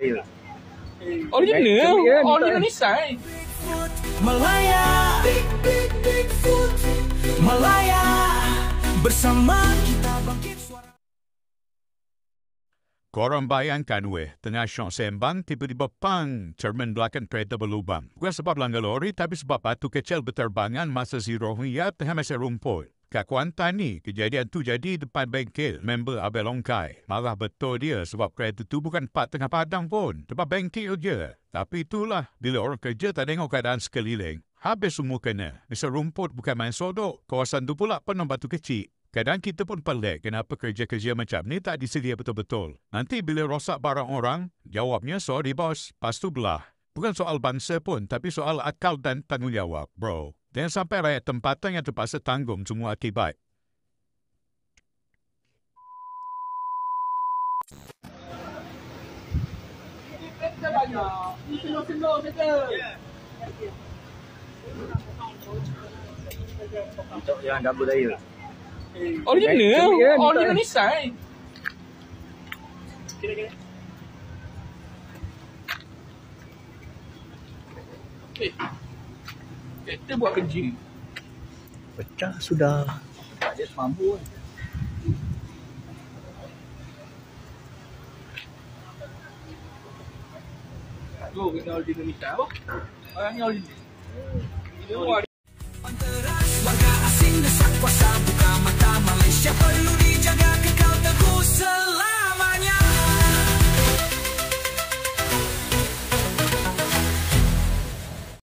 Original, original Nissan. Malaya, Malaya, bersama kita bangkit suara. Korang bayangkan tengah syok sembang, tiba-tiba pang, cermin belakang kereta berlubang. Bukan sebab langgar lori, tapi sebab batu kecil berterbangan masa zero hingga tengah masa rumput. Kat Kuantan ni, kejadian tu jadi depan bengkel member Abel Ongkai. Marah betul dia sebab kereta tu bukan part tengah padang pun. Tempat bengkel je. Tapi itulah, bila orang kerja tak tengok keadaan sekeliling, habis semua kena. Misal rumput bukan main sodok. Kawasan tu pula penuh batu kecil. Kadang kita pun pelik kenapa kerja-kerja macam ni tak disedia betul-betul. Nanti bila rosak barang orang, jawabnya sorry bos, pas tu belah. Bukan soal bangsa pun, tapi soal akal dan tanggungjawab, bro. Jangan sampai rakyat tempatan yang terpaksa tanggung semua akibat. Yang double layer. Original, original Nissan. Kita buat kerja. Pecah sudah. Tak ada mampu. Tu kena original Nissan apa? Orangnya original.